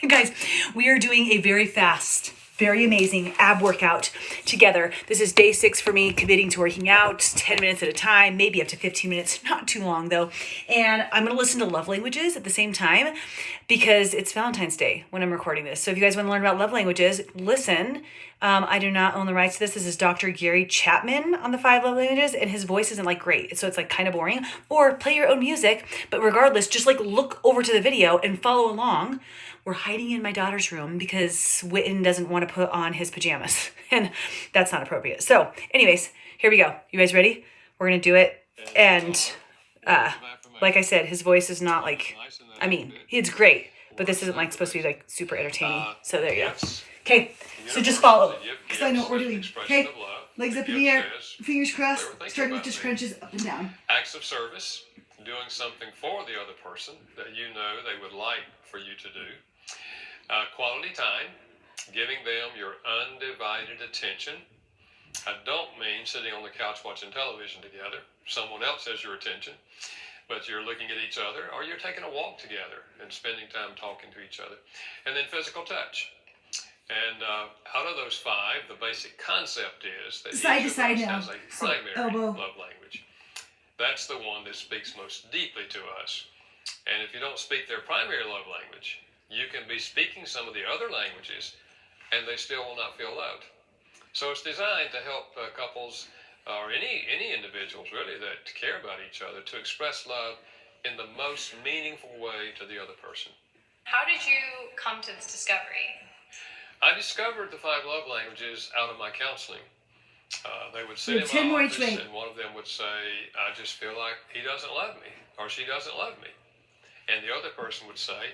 Guys, we are doing a very fast, very amazing ab workout together. This is day 6 for me, committing to working out 10 minutes at a time, maybe up to 15 minutes, not too long though. And I'm going to listen to love languages at the same time because it's Valentine's Day when I'm recording this. So if you guys want to learn about love languages, listen. I do not own the rights to this. This is Dr. Gary Chapman on the 5 love languages, and his voice isn't like great. So it's like kind of boring. Or play your own music, but regardless, just like look over to the video and follow along. We're hiding in my daughter's room because Witten doesn't want to put on his pajamas, and that's not appropriate. So anyways, here we go. You guys ready? We're going to do it. And like I said, his voice is not like, I mean, it's great, but this isn't like supposed to be like super entertaining. So there you go. Okay, so just follow because I know what we're doing. Okay, legs up in the air, fingers crossed, starting with just crunches up and down. Acts of service, doing something for the other person that you know they would like for you to do. Quality time, giving them your undivided attention. I don't mean sitting on the couch watching television together. Someone else has your attention, but you're looking at each other, or you're taking a walk together and spending time talking to each other. And then physical touch. And out of those 5, the basic concept is that side each to side of us now. has a primary love language. That's the one that speaks most deeply to us. And if you don't speak their primary love language, you can be speaking some of the other languages, and they still will not feel loved. So it's designed to help couples or any individuals really that care about each other to express love in the most meaningful way to the other person. How did you come to this discovery? I discovered the 5 love languages out of my counseling. They would sit in my office, and one of them would say, I just feel like he doesn't love me, or she doesn't love me. And the other person would say,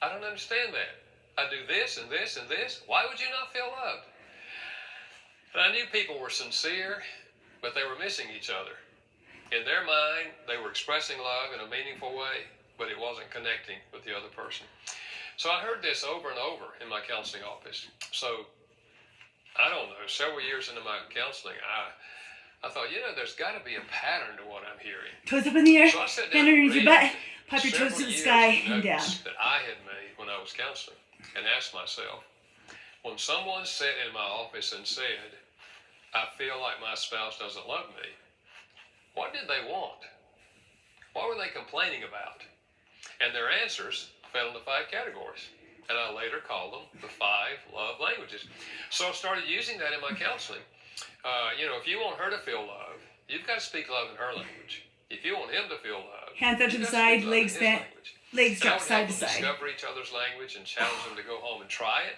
I don't understand that. I do this and this and this. Why would you not feel loved? And I knew people were sincere, but they were missing each other. In their mind, they were expressing love in a meaningful way, but it wasn't connecting with the other person. So I heard this over and over in my counseling office. So, I don't know, several years into my counseling, I thought, there's got to be a pattern to what I'm hearing. Toes up in the air, So I sat down hand underneath your butt, pop your several toes to the years sky, of and down. notes that I had made when I was counseling, and asked myself, when someone sat in my office and said, I feel like my spouse doesn't love me, what did they want? What were they complaining about? And their answers fell into 5 categories. And I later called them the 5 love languages. So I started using that in my counseling. If you want her to feel love, you've got to speak love in her language. If you want him to feel love, hands out to the side, legs bent, legs drop side to side. Discover each other's language and challenge them to go home and try it.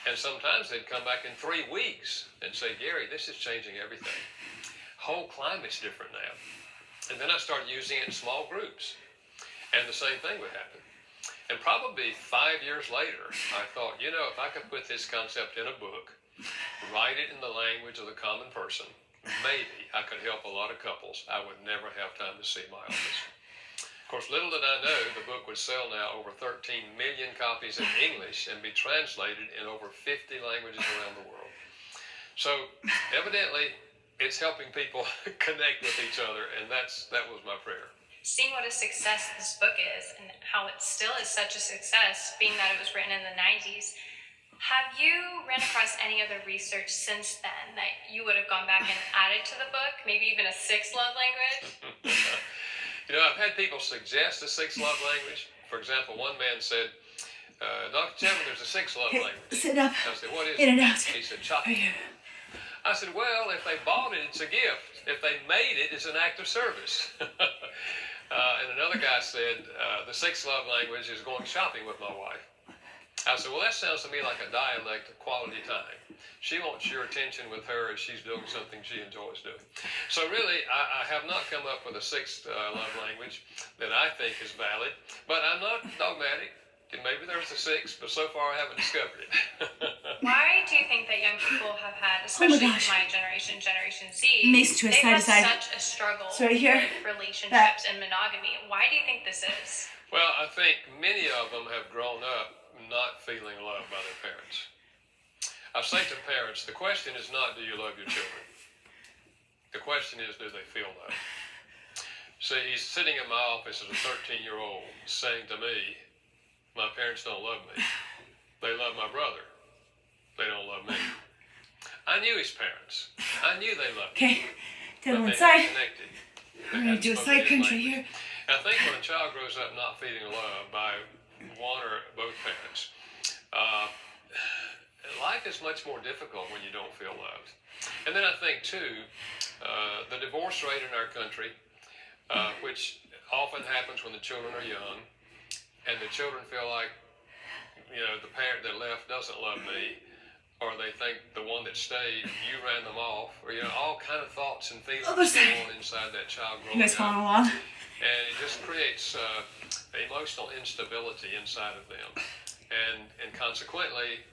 And sometimes they'd come back in 3 weeks and say, Gary, this is changing everything. Whole climate's different now. And then I started using it in small groups. And the same thing would happen. And probably 5 years later, I thought, if I could put this concept in a book, write it in the language of the common person, maybe I could help a lot of couples. I would never have time to see my office. Of course, little did I know the book would sell now over 13 million copies in English and be translated in over 50 languages around the world. So evidently, it's helping people connect with each other, and that was my prayer. Seeing what a success this book is and how it still is such a success, being that it was written in the 90s, have you ran across any other research since then that you would have gone back and added to the book? Maybe even a 6th love language? I've had people suggest a 6th love language. For example, one man said, Dr. Chapman, there's a 6th love language. Sit up. I said, what is in it? And out. He said, chocolate. I said, well, if they bought it, it's a gift. If they made it, it's an act of service. And another guy said, the 6th love language is going shopping with my wife. I said, well, that sounds to me like a dialect of quality time. She wants your attention with her as she's doing something she enjoys doing. So really, I have not come up with a 6th love language that I think is valid, but I'm not dogmatic. And maybe there's a 6th, but so far I haven't discovered it. Why do you think that young people have had, especially my generation, Generation Z, they've had such a struggle with relationships and monogamy? Why do you think this is? Well, I think many of them have grown up not feeling loved by their parents. I say to parents, the question is not, do you love your children? The question is, do they feel loved? See, he's sitting in my office as a 13-year-old saying to me, My parents don't love me. They love my brother. They don't love me. I knew his parents. I knew they loved me. Okay, then But one they side. hadn't connected. They We're gonna hadn't do a spoken side his country language. here. And I think when a child grows up not feeling loved by one or both parents, life is much more difficult when you don't feel loved. And then I think too, the divorce rate in our country, which often happens when the children are young, and the children feel like, the parent that left doesn't love me, or they think the one that stayed, you ran them off, or all kind of thoughts and feelings Other side. go on inside that child growing You guys up. following along? And it just creates emotional instability inside of them, and consequently,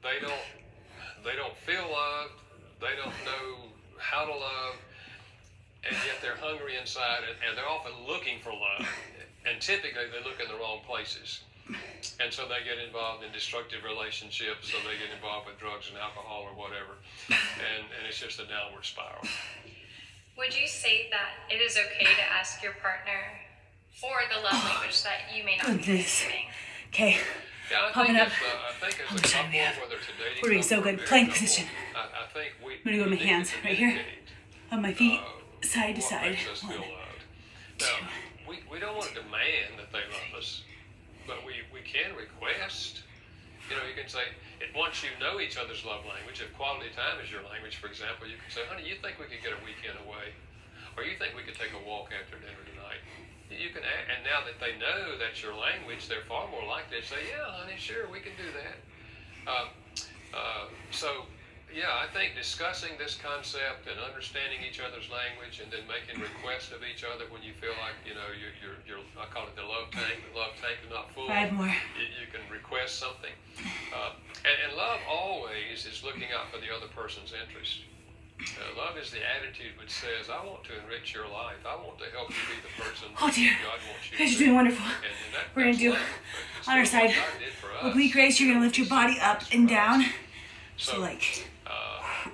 they don't feel loved. They don't know how to love, and yet they're hungry inside, and they're often looking for love. And typically, they look in the wrong places, and so they get involved in destructive relationships. So they get involved with drugs and alcohol or whatever, and it's just a downward spiral. Would you say that it is okay to ask your partner for the love language that you may not be Goodness. receiving? Okay, Yeah, Popping up. I think as How a much time couple, we have? whether it's a dating We're doing couple so or good. a married Plank couple, position. I think we I'm gonna go with my need hands to right here. communicate, on my feet, uh, side to what side. makes us feel One. loved. Now, we don't want to demand that they love us, but we can request. You can say, once you know each other's love language, if quality time is your language, for example, you can say, honey, you think we could get a weekend away? Or you think we could take a walk after dinner tonight? You can, and now that they know that's your language, they're far more likely to say, yeah, honey, sure, we can do that. So, yeah, I think discussing this concept and understanding each other's language, and then making requests of each other when you feel like, you're I call it the love tank. The love tank is not full. 5 more. You can request something. And love always is looking out for the other person's interest. Love is the attitude which says, I want to enrich your life. I want to help you be the person Oh dear, God wants you you guys to are be. doing wonderful. And We're gonna that's do love. It's on our what side. God did for us. Oblique raise, you're gonna lift your body up and down. So So, like, uh,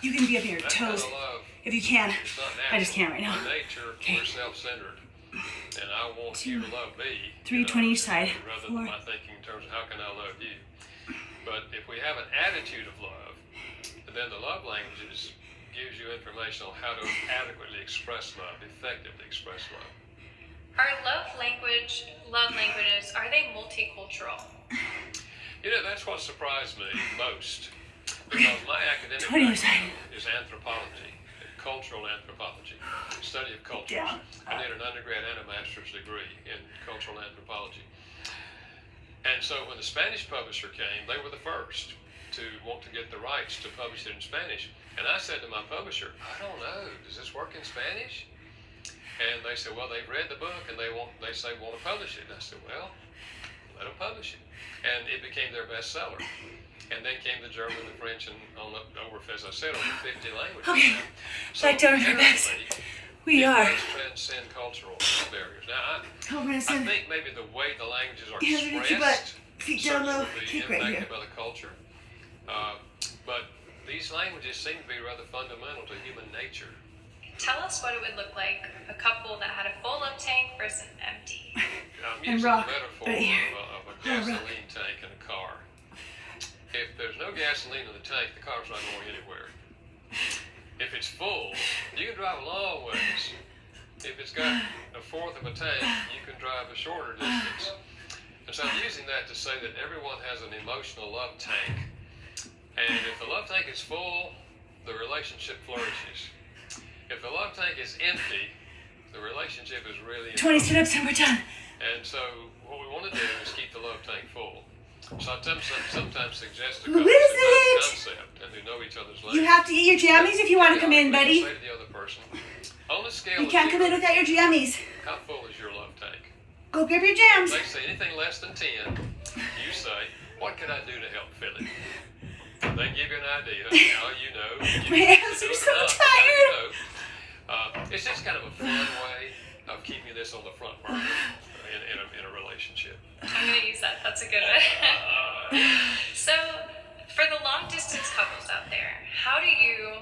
you can be up on your that kind toes of love if you can. is not natural. I just can't right now. By nature, Okay. we're self-centered. And I want you to love me. 3, 20 each side. Rather 4. than my thinking in terms of how can I love you. But if we have an attitude of love, then the love languages gives you information on how to adequately express love, effectively express love. Are love languages, are they multicultural? That's what surprised me most. Because my academic 20 background side. is anthropology, cultural anthropology, study of cultures. Down. I did an undergrad and a master's degree in cultural anthropology. And so when the Spanish publisher came, they were the first to want to get the rights to publish it in Spanish. And I said to my publisher, I don't know, does this work in Spanish? And they said, well, they've read the book and they want to publish it. And I said, well, let them publish it. And it became their bestseller. And then came the German, the French, and over, as I said, over 50 languages. Okay, So back down to our backs. apparently, We it are. does transcend cultural barriers. Now, Oh, we're gonna I send think maybe the way the languages are hands underneath your butt, expressed feet down certainly low, will be kick right here. impacted by the culture. But these languages seem to be rather fundamental to human nature. Tell us what it would look like a couple that had a full love tank versus an empty. I'm And using rock the metaphor right here. of a rock. gasoline tank in a car. If there's no gasoline in the tank, the car's not going anywhere. If it's full, you can drive a long ways. If it's got a fourth of a tank, you can drive a shorter distance. And so I'm using that to say that everyone has an emotional love tank. And if the love tank is full, the relationship flourishes. If the love tank is empty, the relationship is really 20 sit-ups and we're done. And so what we want to do is keep the love tank full. So I sometimes suggest to Who couples is who know the it? concept and who know each other's language. You have to eat your jammies if you want to come in, buddy. Say to the other person, on a scale You of can't come in 0 without your jammies. how full is your love tank? Go grab your jams. They say anything less than 10, you say, what can I do to help fill it? They give you an idea. Now you know. My hands are so tired. It's just kind of a fun way of keeping this on the front burner in a relationship. I'm going to use that. That's a good one. So, for the long distance couples out there, how do you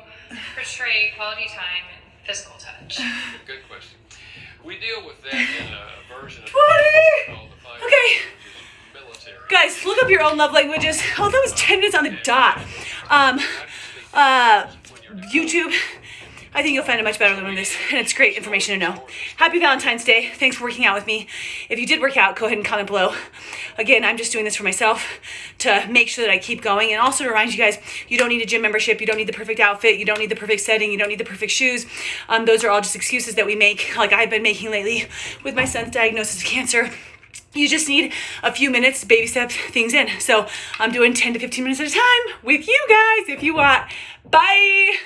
portray quality time and physical touch? Good question. We deal with that in a version of 20. called the five Okay. languages, guys, look up your own love languages. Oh, that was 10 minutes on the dot. YouTube, I think you'll find it much better than this, and it's great information to know. Happy Valentine's Day. Thanks for working out with me. If you did work out, go ahead and comment below. Again, I'm just doing this for myself to make sure that I keep going, and also to remind you guys, you don't need a gym membership, you don't need the perfect outfit, you don't need the perfect setting, you don't need the perfect shoes. Those are all just excuses that we make, like I've been making lately with my son's diagnosis of cancer. You just need a few minutes to baby step things in. So I'm doing 10 to 15 minutes at a time with you guys if you want. Bye.